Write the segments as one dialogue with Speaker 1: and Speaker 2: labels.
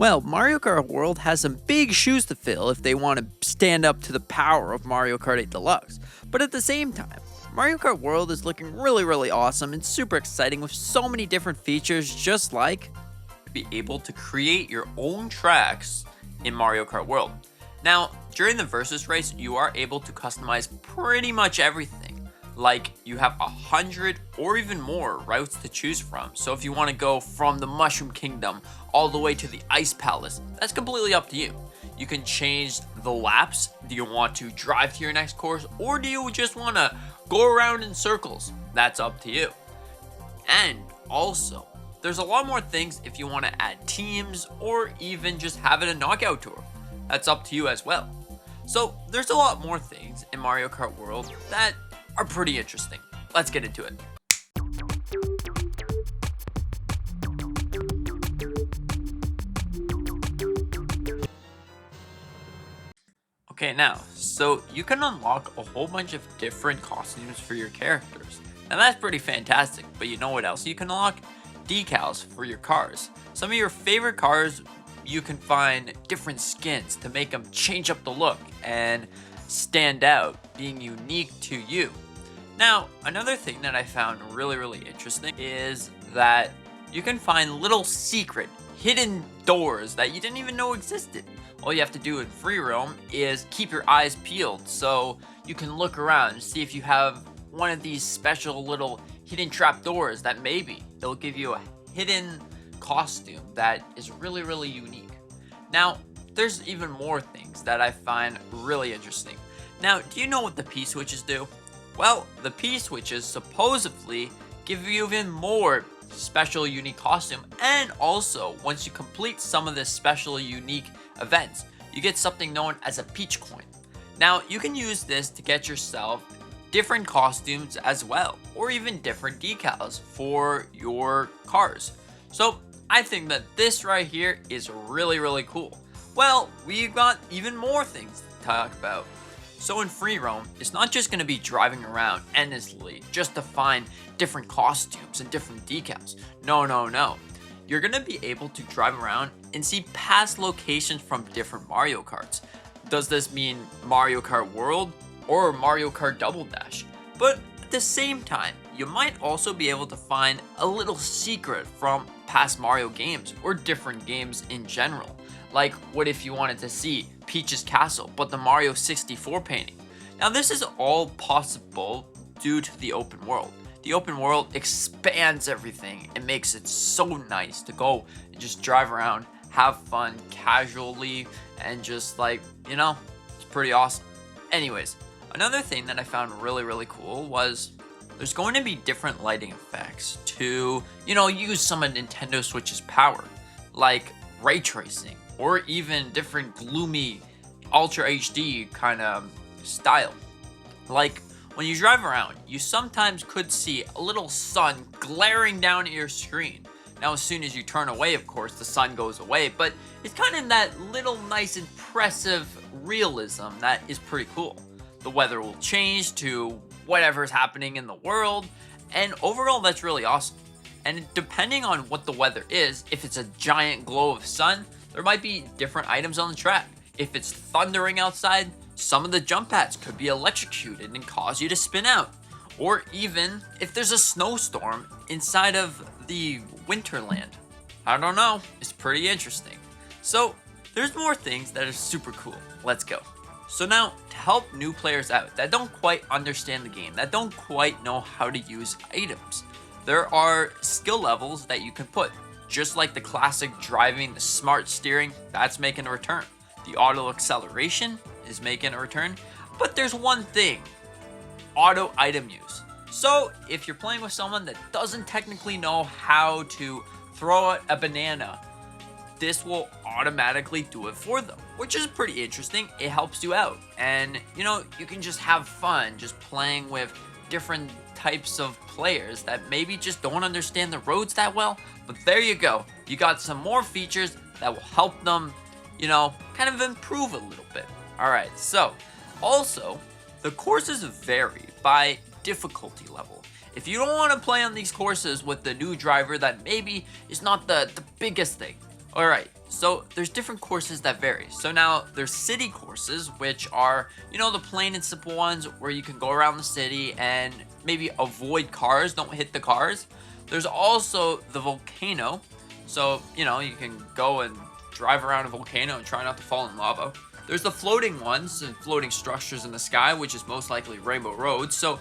Speaker 1: Well, Mario Kart World has some big shoes to fill if they want to stand up to the power of Mario Kart 8 Deluxe. But at the same time, Mario Kart World is looking really awesome and super exciting with so many different features, just like
Speaker 2: be able to create your own tracks in Mario Kart World. Now, during the versus race, you are able to customize pretty much everything. Like, you have 100 or even more routes to choose from. So if you want to go from the Mushroom Kingdom all the way to the Ice Palace, that's completely up to you. You can change the laps. Do you want to drive to your next course, or do you just want to go around in circles? That's up to you. And also, there's a lot more things if you want to add teams or even just have it a knockout tour. That's up to you as well. So there's a lot more things in Mario Kart World that are pretty interesting. Let's get into it. Okay, now, so you can unlock a whole bunch of different costumes for your characters. And that's pretty fantastic, but you know what else you can unlock? Decals for your cars. Some of your favorite cars, you can find different skins to make them change up the look and stand out, being unique to you. Now, another thing that I found really interesting is that you can find little secret hidden doors that you didn't even know existed. All you have to do in free roam is keep your eyes peeled so you can look around and see if you have one of these special little hidden trap doors that maybe it'll give you a hidden costume that is really unique. Now, there's even more things that I find really interesting. Now, do you know what the P-switches do? Well, the P-switches supposedly give you even more special unique costume, and also once you complete some of the special unique events, you get something known as a Peach Coin. Now, you can use this to get yourself different costumes as well, or even different decals for your cars. So I think that this right here is really cool. Well, we've got even more things to talk about. So in free roam, it's not just going to be driving around endlessly just to find different costumes and different decals. No. You're going to be able to drive around and see past locations from different Mario Karts. Does this mean Mario Kart World or Mario Kart Double Dash? But at the same time, you might also be able to find a little secret from past Mario games or different games in general. Like, what if you wanted to see Peach's Castle, but the Mario 64 painting? Now, this is all possible due to the open world. The open world expands everything and makes it so nice to go and just drive around, have fun casually, and just it's pretty awesome. Anyways, another thing that I found really cool was there's going to be different lighting effects to, use some of Nintendo Switch's power, like ray tracing, or even different gloomy Ultra HD kind of style. Like, when you drive around, you sometimes could see a little sun glaring down at your screen. Now, as soon as you turn away, of course, the sun goes away, but it's kind of that little nice impressive realism that is pretty cool. The weather will change to whatever's happening in the world, and overall that's really awesome. And depending on what the weather is, if it's a giant glow of sun, there might be different items on the track. If it's thundering outside, some of the jump pads could be electrocuted and cause you to spin out. Or even if there's a snowstorm inside of the Winterland. I don't know, it's pretty interesting. So there's more things that are super cool. Let's go. So now, to help new players out that don't quite understand the game, that don't quite know how to use items, there are skill levels that you can put. Just like the classic driving, the smart steering, that's making a return. The auto acceleration is making a return. But there's one thing, auto item use. So if you're playing with someone that doesn't technically know how to throw a banana, this will automatically do it for them, which is pretty interesting. It helps you out. And you can just have fun just playing with different types of players that maybe just don't understand the roads that well. But there you go. You got some more features that will help them, kind of improve a little bit. All right, so also the courses vary by difficulty level. If you don't want to play on these courses with the new driver that maybe is not the biggest thing, alright, So there's different courses that vary. So now there's city courses, which are, the plain and simple ones where you can go around the city and maybe avoid cars, don't hit the cars. There's also the volcano. So, you can go and drive around a volcano and try not to fall in lava. There's the floating ones and floating structures in the sky, which is most likely Rainbow Road. So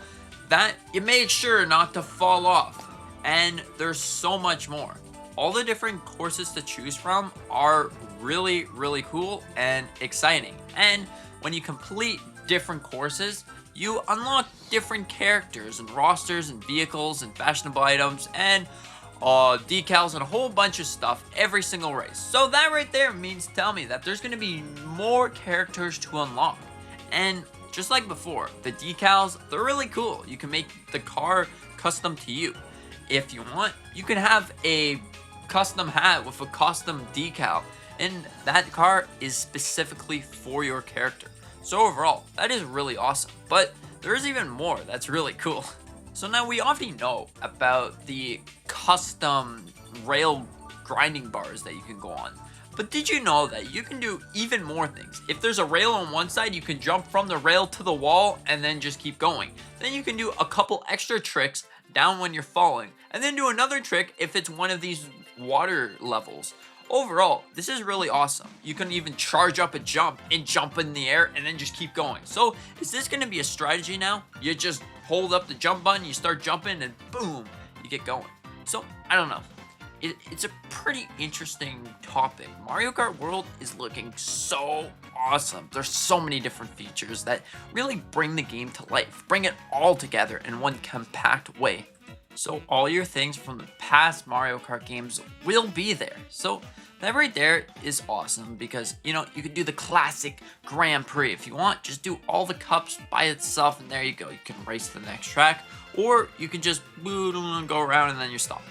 Speaker 2: that you make sure not to fall off. And there's so much more. All the different courses to choose from are really, really cool and exciting. And when you complete different courses, you unlock different characters and rosters and vehicles and fashionable items and decals and a whole bunch of stuff every single race. So that right there means tell me that there's going to be more characters to unlock. And just like before, the decals, they're really cool. You can make the car custom to you. If you want, you can have a custom hat with a custom decal, and that car is specifically for your character. So overall, that is really awesome. But there is even more that's really cool. So now we already know about the custom rail grinding bars that you can go on. But did you know that you can do even more things? If there's a rail on one side, you can jump from the rail to the wall and then just keep going. Then you can do a couple extra tricks down when you're falling, and then do another trick if it's one of these water levels. Overall, this is really awesome. You can even charge up a jump and jump in the air and then just keep going. So is this going to be a strategy now? You just hold up the jump button, you start jumping, and boom, you get going. So I don't know. It's a pretty interesting topic. Mario Kart World is looking so awesome. There's so many different features that really bring the game to life, bring it all together in one compact way. So all your things from the past Mario Kart games will be there. So that right there is awesome because, you can do the classic Grand Prix. If you want, just do all the cups by itself and there you go. You can race to the next track, or you can just go around and then you stop.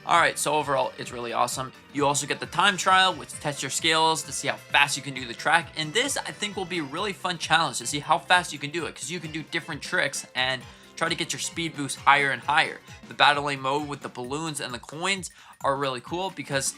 Speaker 2: Alright, so overall, it's really awesome. You also get the time trial, which tests your skills to see how fast you can do the track. And this, I think, will be a really fun challenge to see how fast you can do it, because you can do different tricks and try to get your speed boost higher and higher. The battling mode with the balloons and the coins are really cool because,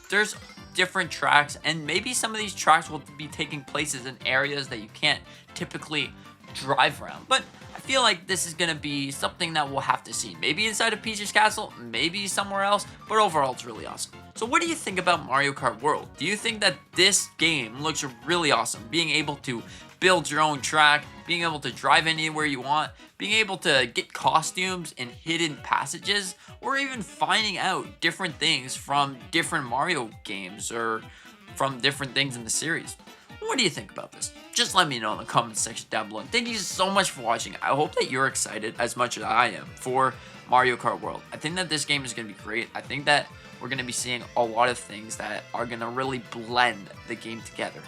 Speaker 2: there's different tracks, and maybe some of these tracks will be taking places in areas that you can't typically drive around. But I feel like this is going to be something that we'll have to see. Maybe inside of Peach's Castle, maybe somewhere else, but overall it's really awesome. So what do you think about Mario Kart World? Do you think that this game looks really awesome? Being able to build your own track, being able to drive anywhere you want, being able to get costumes in hidden passages, or even finding out different things from different Mario games or from different things in the series. What do you think about this? Just let me know in the comments section down below. Thank you so much for watching. I hope that you're excited as much as I am for Mario Kart World. I think that this game is going to be great. I think that we're going to be seeing a lot of things that are going to really blend the game together.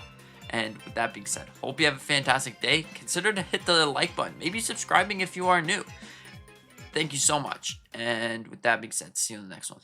Speaker 2: And with that being said, hope you have a fantastic day. Consider to hit the like button. Maybe subscribing if you are new. Thank you so much. And with that being said, see you in the next one.